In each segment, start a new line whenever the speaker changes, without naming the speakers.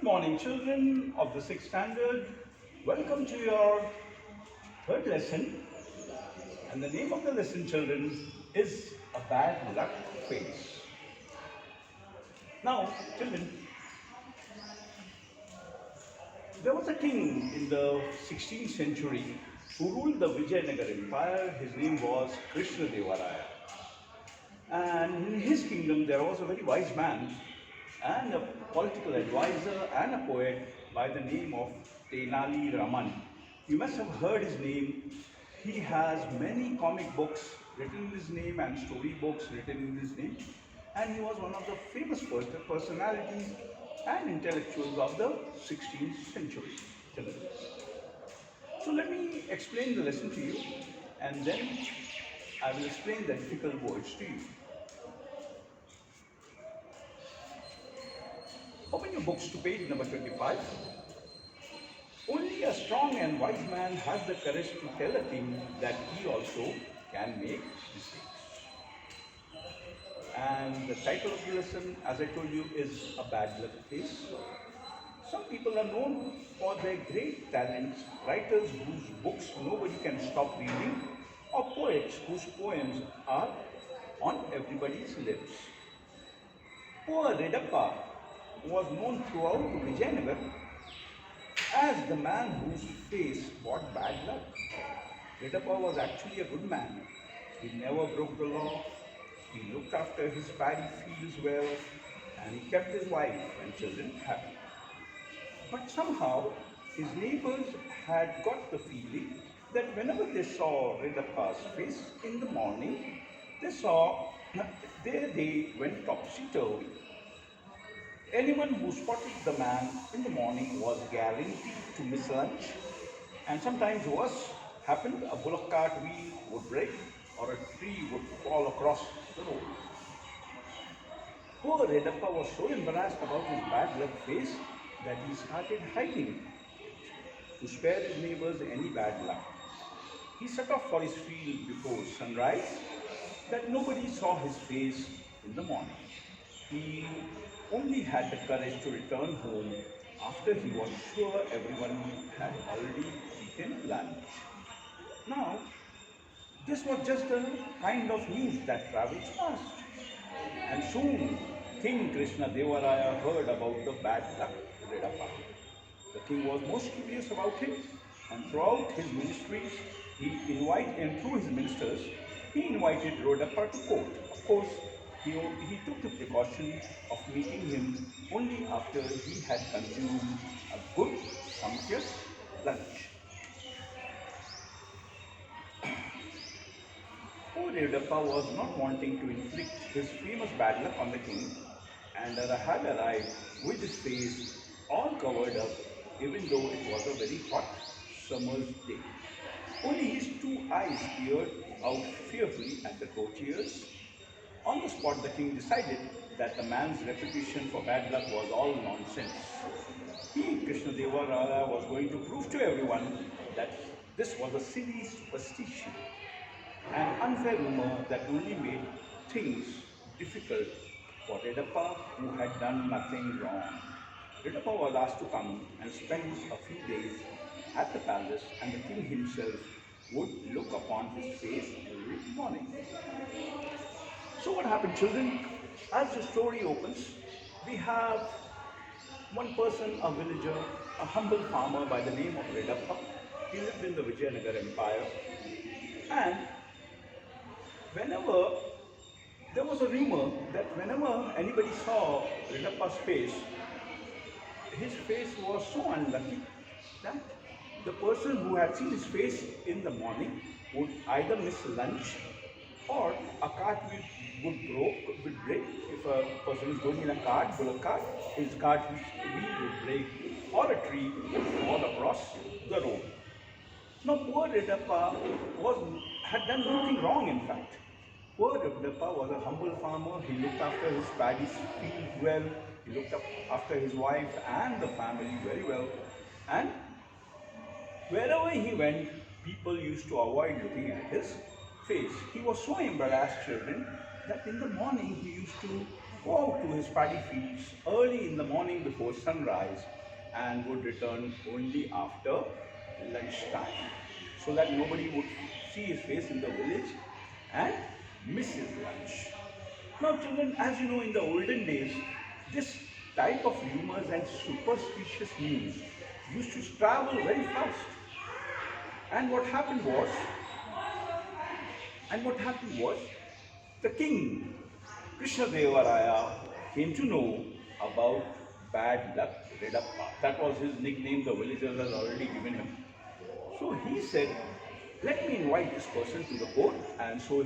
Good morning, children of the 6th standard. Welcome to your third lesson. And the name of the lesson, children, is A Bad Luck Face. Now, children, there was a king in the 16th century who ruled the Vijayanagar Empire. His name was Krishna Devaraya. And in his kingdom, there was a very wise man and a political advisor and a poet by the name of Tenali Raman. You must have heard his name. He has many comic books written in his name and story books written in his name. And he was one of the famous personalities and intellectuals of the 16th century. So let me explain the lesson to you, and then I will explain the difficult words to you. Open your books to page number 25. Only a strong and wise man has the courage to tell a king that he also can make mistakes. And the title of the lesson, as I told you, is A Bad Luck Face. Some people are known for their great talents, writers whose books nobody can stop reading, or poets whose poems are on everybody's lips. Poor Redappa was known throughout Vijayanagar as the man whose face brought bad luck. Redappa was actually a good man. He never broke the law. He looked after his paddy fields well, and he kept his wife and children happy. But somehow his neighbors had got the feeling that whenever they saw Redappa's face in the morning, their day went topsy-turvy. Anyone who spotted the man in the morning was guaranteed to miss lunch, and sometimes worse happened: a bullock cart wheel would break or a tree would fall across the road. Poor Redappa was so embarrassed about his bad luck face that he started hiding it to spare his neighbors any bad luck. He set off for his field before sunrise, that nobody saw his face in the morning. He only had the courage to return home after he was sure everyone had already eaten lunch. Now, this was just the kind of news that travels fast. And soon, King Krishna Devaraya heard about the bad luck Redappa. The king was most curious about him, and throughout his ministries, through his ministers, he invited Redappa to court. Of course, he took the precaution of meeting him only after he had consumed a good, sumptuous lunch. Poor Redappa was not wanting to inflict his famous bad luck on the king, and had arrived with his face all covered up, even though it was a very hot summer's day. Only his two eyes peered out fearfully at the courtiers. On the spot, the king decided that the man's reputation for bad luck was all nonsense. He, Krishna Devaraya, was going to prove to everyone that this was a silly superstition, an unfair rumor that only made things difficult for Redappa, who had done nothing wrong. Redappa was asked to come and spend a few days at the palace, and the king himself would look upon his face every morning. So what happened, children? As the story opens, we have one person, a villager, a humble farmer by the name of Redappa. He lived in the Vijayanagar Empire, and there was a rumor that whenever anybody saw Redappa's face, his face was so unlucky that the person who had seen his face in the morning would either miss lunch, or a cart would break. If a person is going in a cart, bullock cart, his cart wheel would break, or a tree would fall across the road. Now, poor Redappa had done nothing wrong, in fact. Poor Redappa was a humble farmer. He looked after his paddy field well. He looked after his wife and the family very well. And wherever he went, people used to avoid looking at his face. He was so embarrassed, children, that in the morning he used to go out to his paddy fields early in the morning before sunrise and would return only after lunchtime so that nobody would see his face in the village and miss his lunch. Now, children, as you know, in the olden days, this type of rumors and superstitious news used to travel very fast. And what happened was, and what happened was, the king, Krishna Devaraya, came to know about bad luck Redappa. That was his nickname the villagers had already given him. So he said, let me invite this person to the court. And so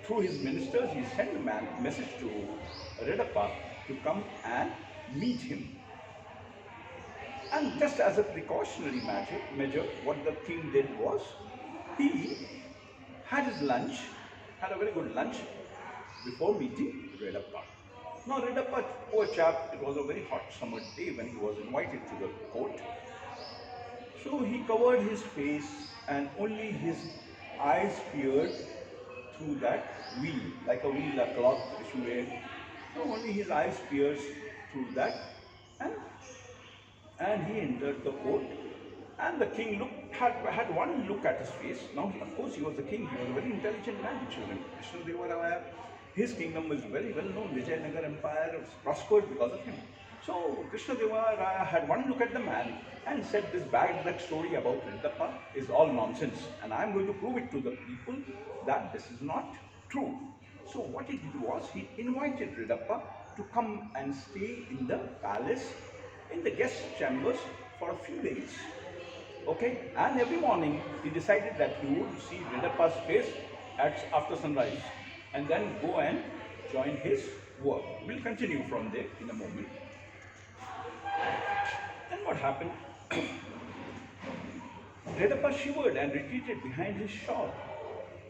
through his ministers, he sent a message to Redappa to come and meet him. And just as a precautionary measure, what the king did was, he had his lunch, had a very good lunch before meeting Redappa. Now Redappa, poor chap, it was a very hot summer day when he was invited to the court. So he covered his face and only his eyes peered through that wheel, like a wheel, a cloth which you wear. So only his eyes pierced through that, and he entered the court. And the king had one look at his face. Now, of course, he was the king. He was a very intelligent man, children. Krishna Devaraya, his kingdom was very well known. Vijayanagar Empire was prospered because of him. So Krishna Devaraya had one look at the man and said, this bad luck story about Redappa is all nonsense, and I am going to prove it to the people that this is not true. So what he did was, he invited Redappa to come and stay in the palace, in the guest chambers for a few days. Okay, and every morning he decided that he would see Redappa's face after sunrise and then go and join his work. We'll continue from there in a moment. Then what happened? Redappa shivered and retreated behind his shawl.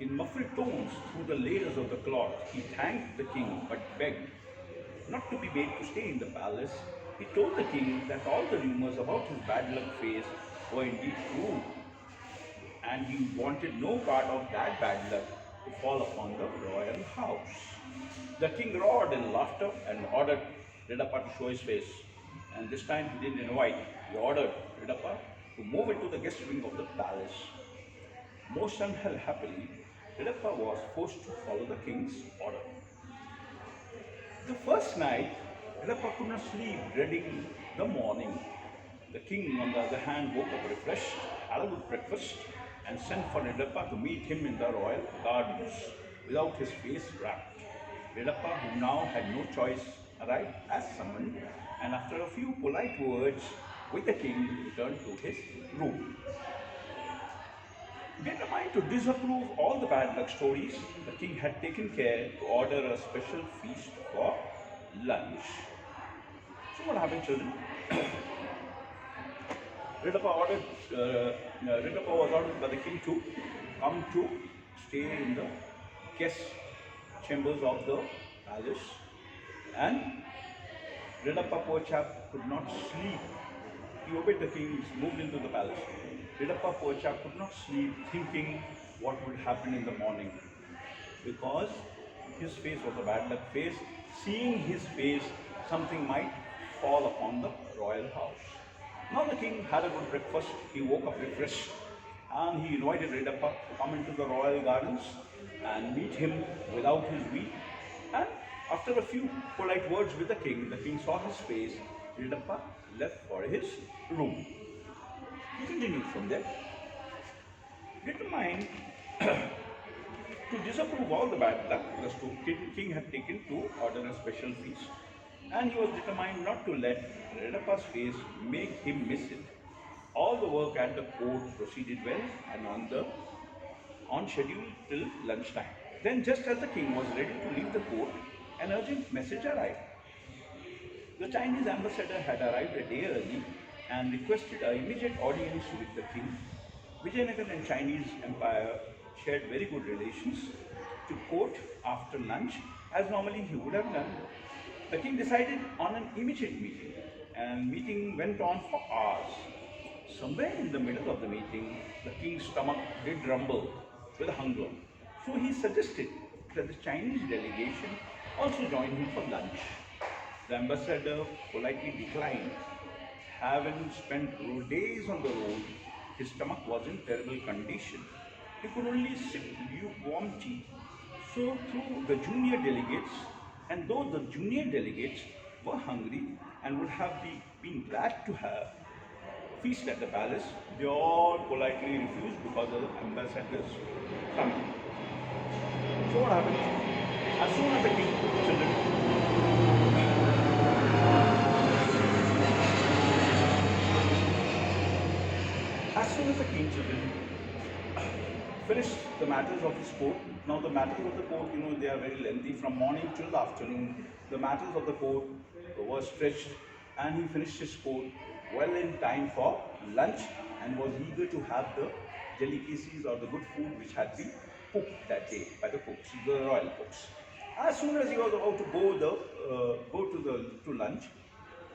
In muffled tones through the layers of the cloth, he thanked the king but begged not to be made to stay in the palace. He told the king that all the rumors about his bad luck face were indeed true, and he wanted no part of that bad luck to fall upon the royal house. The king roared in laughter and ordered Redappa to show his face. And this time he didn't invite, he ordered Redappa to move into the guest wing of the palace. Most unhappily, Redappa was forced to follow the king's order. The first night, Redappa could not sleep, dreading the morning. The king, on the other hand, woke up refreshed, had a good breakfast, and sent for Redappa to meet him in the royal gardens, without his face wrapped. Redappa, who now had no choice, arrived as summoned, and after a few polite words with the king, returned to his room. Determined to disapprove all the bad luck stories, the king had taken care to order a special feast for lunch. So what happened, children? Redappa was ordered by the king to come to stay in the guest chambers of the palace, and Redappa, poor chap, could not sleep. He obeyed the king, moved into the palace. Redappa, poor chap, could not sleep, thinking what would happen in the morning, because his face was a bad luck face. Seeing his face, something might fall upon the royal house. Now the king had a good breakfast. He woke up refreshed, and he invited Redappa to come into the royal gardens and meet him without his wheel. And after a few polite words with the king saw his face. Redappa left for his room. He continued from there. Determined to disapprove all the bad luck, the king had taken to order a special feast, and he was determined not to let Redappa's face make him miss it. All the work at the court proceeded well and on schedule till lunchtime. Then, just as the king was ready to leave the court, an urgent message arrived. The Chinese ambassador had arrived a day early and requested an immediate audience with the king. Vijayanagar and Chinese Empire shared very good relations. To court after lunch, as normally he would have done, the king decided on an immediate meeting, and meeting went on for hours. Somewhere in the middle of the meeting, the king's stomach did rumble with hunger. So he suggested that the Chinese delegation also join him for lunch. The ambassador politely declined. Having spent days on the road, his stomach was in terrible condition. He could only sip lukewarm tea. So, through the junior delegates, and though the junior delegates were hungry and would have been glad to have feast at the palace, they all politely refused because of the ambassador's stomach. So, what happened? As soon as the king children As soon as the king children finished the matters of his court, now the matters of the court, they are very lengthy from morning till the afternoon. The matters of the court were stretched, and he finished his court well in time for lunch and was eager to have the delicacies or the good food which had been cooked that day by the cooks, the royal cooks. As soon as he was about to go to lunch,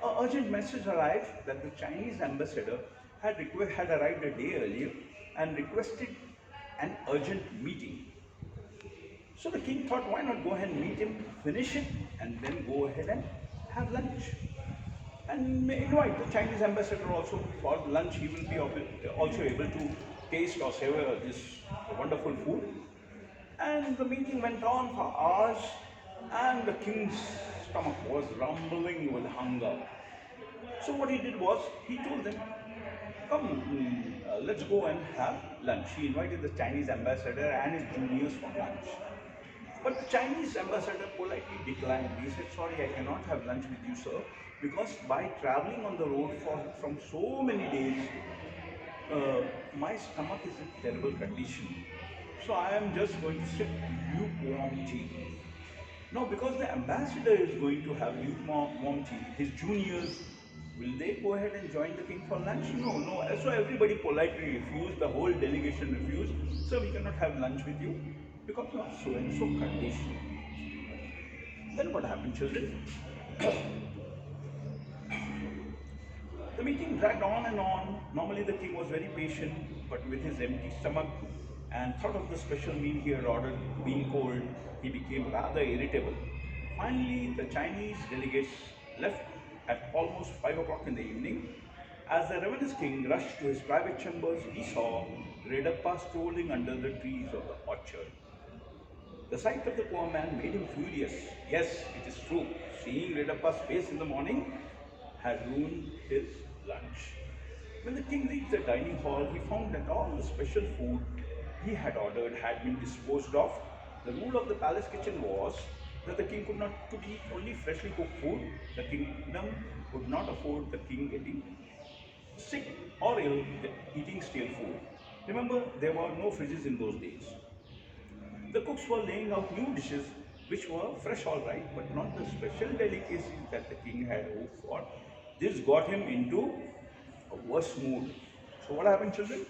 an urgent message arrived that the Chinese ambassador had arrived a day earlier and requested an urgent meeting. So the king thought, why not go ahead and meet him, finish it, and then go ahead and have lunch. And invite the Chinese ambassador also for lunch. He will be also able to taste or savor this wonderful food. And the meeting went on for hours, and the king's stomach was rumbling with hunger. So what he did was, he told them, come, let's go and have lunch. He invited the Chinese ambassador and his juniors for lunch. But the Chinese ambassador politely declined. He said, sorry, I cannot have lunch with you, sir, because by traveling on the road from so many days, my stomach is in terrible condition. So I am just going to sip lukewarm tea. Now, because the ambassador is going to have lukewarm tea, his juniors, will they go ahead and join the king for lunch? No, no. So everybody politely refused, the whole delegation refused. So we cannot have lunch with you because you are so and so condition. Then what happened, children? The meeting dragged on and on. Normally the king was very patient, but with his empty stomach and thought of the special meal he had ordered being cold, he became rather irritable. Finally, the Chinese delegates left at almost 5 o'clock in the evening. As the ravenous king rushed to his private chambers, he saw Redappa strolling under the trees of the orchard. The sight of the poor man made him furious. Yes, it is true. Seeing Redappa's face in the morning had ruined his lunch. When the king reached the dining hall, he found that all the special food he had ordered had been disposed of. The rule of the palace kitchen was that the king could eat only freshly cooked food. The kingdom could not afford the king getting sick or ill eating stale food. Remember, there were no fridges in those days. The cooks were laying out new dishes which were fresh all right, but not the special delicacies that the king had hoped for. This got him into a worse mood. So what happened, children?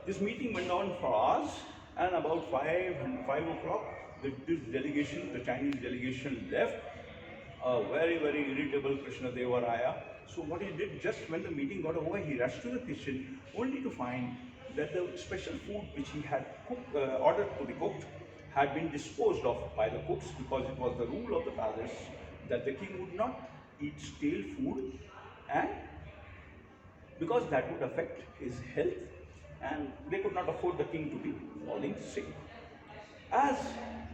This meeting went on for hours, and about 5 o'clock, this delegation, the Chinese delegation, left. A very, very irritable Krishna Deva Raya. So what he did, just when the meeting got over, he rushed to the kitchen only to find that the special food which he had ordered to be cooked had been disposed of by the cooks, because it was the rule of the palace that the king would not eat stale food, and because that would affect his health, and they could not afford the king to be falling sick. As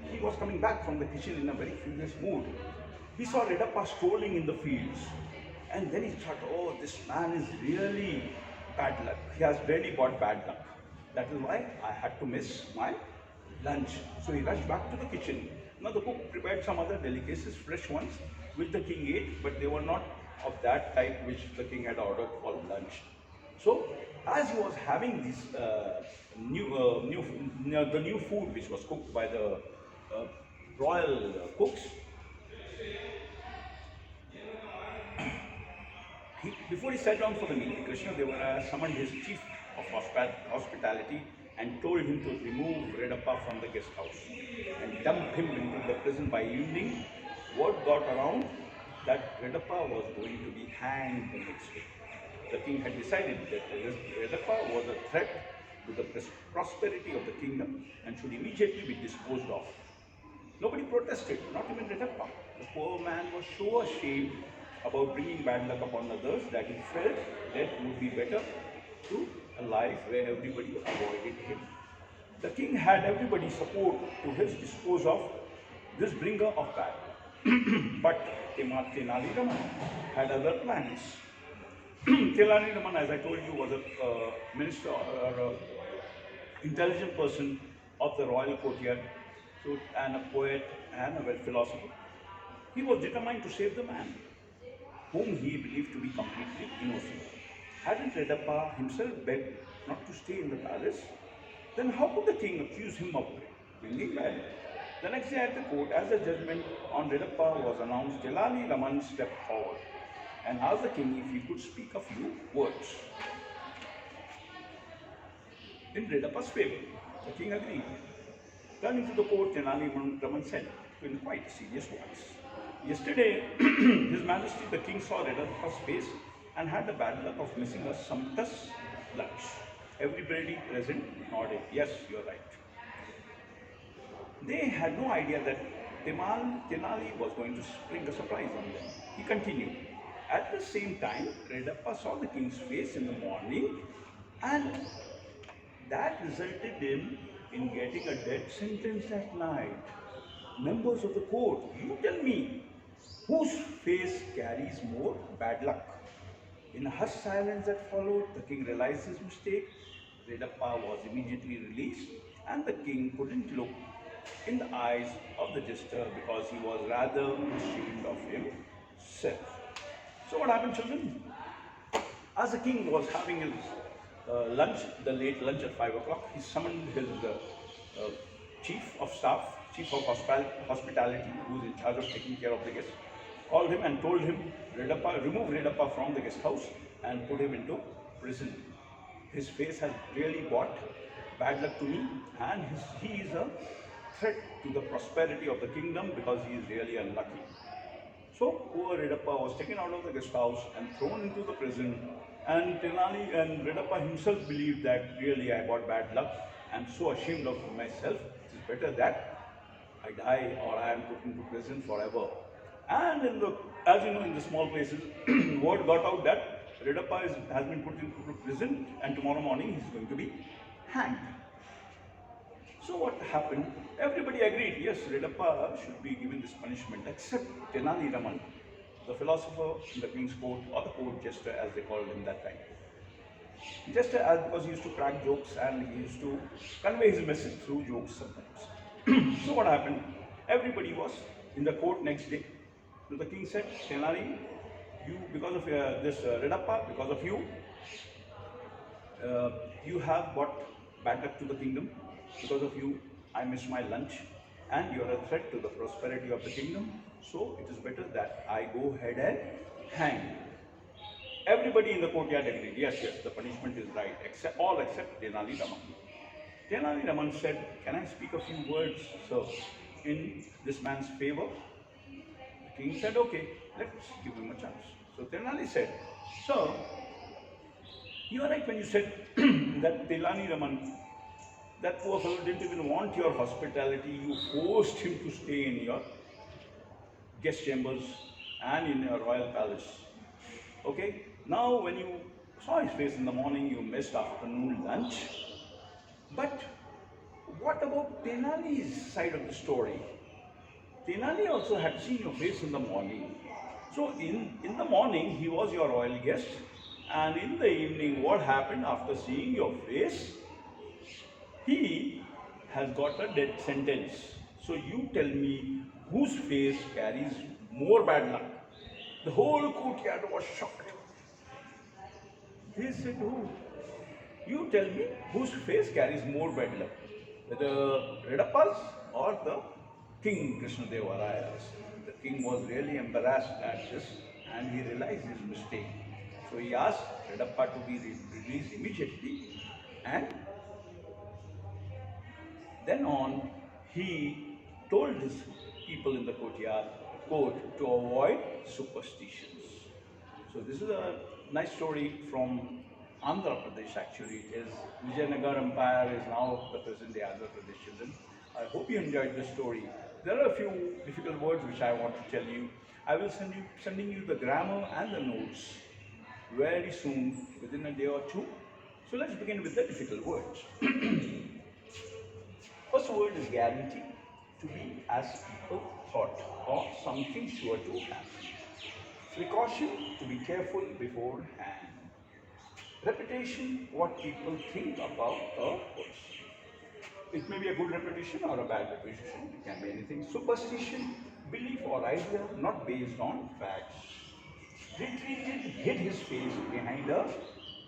he was coming back from the kitchen in a very furious mood, he saw Redappa strolling in the fields, and then he thought, oh, this man is really bad luck. He has really got bad luck. That is why I had to miss my lunch. So he rushed back to the kitchen. Now the cook prepared some other delicacies, fresh ones, which the king ate, but they were not of that type which the king had ordered for lunch. So as he was having this the new food which was cooked by the royal cooks, before he sat down for the meal, Krishna Deva summoned his chief of hospitality and told him to remove Redappa from the guest house and dump him into the prison by evening. Word got around that Redappa was going to be hanged the next day. The king had decided that Redappa was a threat to the prosperity of the kingdom and should immediately be disposed of. Nobody protested, not even Redappa. The poor man was so ashamed about bringing bad luck upon others that he felt death would be better to a life where everybody avoided him. The king had everybody's support to his dispose of this bringer of bad. But Tenali Raman had other plans. Tenali Raman, as I told you, was a minister or a intelligent person of the royal courtyard, so, and a poet and a philosopher. He was determined to save the man, whom he believed to be completely innocent. Hadn't Redappa himself begged not to stay in the palace? Then how could the king accuse him of bringing bad luck? The next day at the court, as the judgment on Redappa was announced, Jalali Raman stepped forward and asked the king if he could speak a few words in Redappa's favor. The king agreed. Turning to the court, Tenali Raman said in quite serious voice, "Yesterday, His Majesty the King saw Redappa's face and had the bad luck of missing a sumptuous lunch." Everybody present nodded. Yes, you're right. They had no idea that Tenali was going to spring a surprise on them. He continued. At the same time, Redappa saw the king's face in the morning, and that resulted in getting a death sentence at night. Members of the court, you tell me, whose face carries more bad luck? In a hushed silence that followed, the king realized his mistake. Redappa was immediately released, and the king couldn't look in the eyes of the jester because he was rather ashamed of himself. So, what happened, children? As the king was having his lunch, the late lunch at 5 o'clock, he summoned his chief of staff, chief of hospitality, who is in charge of taking care of the guests, called him and told him, remove Redappa from the guest house and put him into prison. His face has really brought bad luck to me, and he is a threat to the prosperity of the kingdom because he is really unlucky. So poor Redappa was taken out of the guest house and thrown into the prison, and Tenali and Redappa himself believed that really I got bad luck. I'm so ashamed of myself. It is better that I die or I am put into prison forever. And as you know, in the small places, word got out that Redappa has been put into prison, and tomorrow morning he's going to be hanged. So what happened? Everybody agreed, yes, Redappa should be given this punishment, except Tenali Raman, the philosopher in the king's court, or the court jester as they called him that time. Jester, because he used to crack jokes and he used to convey his message through jokes sometimes. So what happened? Everybody was in the court next day. So the king said, Tenali, you, because of this Redappa, because of you, you have brought bad luck to the kingdom. Because of you, I missed my lunch, and you are a threat to the prosperity of the kingdom. So it is better that I go ahead and hang you. Everybody in the courtyard agreed. Yes, the punishment is right, all except Tenali Raman. Tenali Raman said, "Can I speak a few words, sir, in this man's favor?" The king said, "Okay, let's give him a chance." So Tenali said, "Sir, you are right when you said that Tenali Raman, that poor fellow didn't even want your hospitality. You forced him to stay in your guest chambers and in your royal palace. Okay? Now, when you saw his face in the morning, you missed afternoon lunch. But what about Tenali's side of the story? Tenali also had seen your face in the morning. So, in the morning, he was your royal guest. And in the evening, what happened after seeing your face? He has got a death sentence. So you tell me whose face carries more bad luck?" The whole courtyard was shocked. They said, "Oh, you tell me whose face carries more bad luck? Whether Redappa's or the King Krishnadeva Raya's?" The king was really embarrassed at this, and he realized his mistake. So he asked Redappa to be released immediately, and then on, he told his people in the court to avoid superstitions. So this is a nice story from Andhra Pradesh actually. It is Vijayanagar Empire is now the present day Andhra Pradesh children. I hope you enjoyed this story. There are a few difficult words which I want to tell you. I will sending you the grammar and the notes very soon, within a day or two. So let's begin with the difficult words. First word is guarantee, to be as people thought, or something sure to happen. Precaution, to be careful beforehand. Reputation, what people think about a person. It may be a good reputation or a bad reputation. It can be anything. Superstition, belief or idea not based on facts. Retreated, hid his face behind a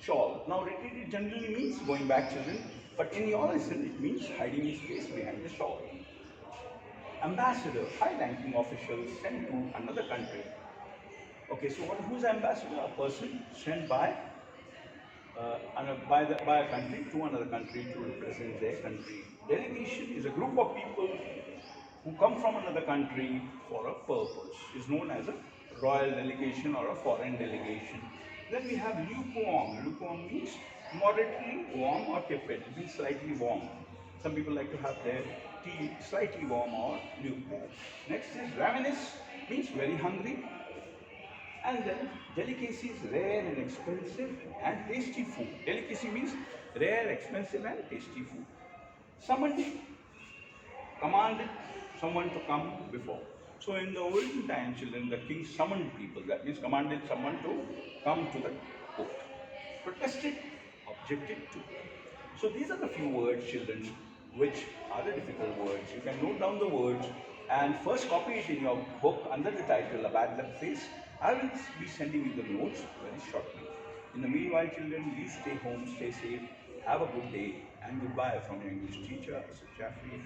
shawl. Now, retreated generally means going back, children, but in your lesson, it means hiding his face behind a shawl. Ambassador, high-ranking official sent to another country. Okay, so who's ambassador? A person sent by a country to another country to represent their country. Delegation is a group of people who come from another country for a purpose. Is known as a royal delegation or a foreign delegation. Then we have lukewarm. Lukewarm means moderately warm or tepid. It means slightly warm. Some people like to have their tea slightly warm or lukewarm. Next is ravenous, means very hungry. And then delicacy is rare and expensive and tasty food. Delicacy means rare, expensive and tasty food. Summoned, commanded someone to come before. So in the olden time, children, the king summoned people. That means commanded someone to come to the court. Protested, objected to. So these are the few words, children, which are the difficult words. You can note down the words and first copy it in your book under the title A Bad Luck Face. I will be sending you the notes very shortly. In the meanwhile, children, you stay home, stay safe, have a good day, and goodbye from your English teacher, Mr. Jaffrey.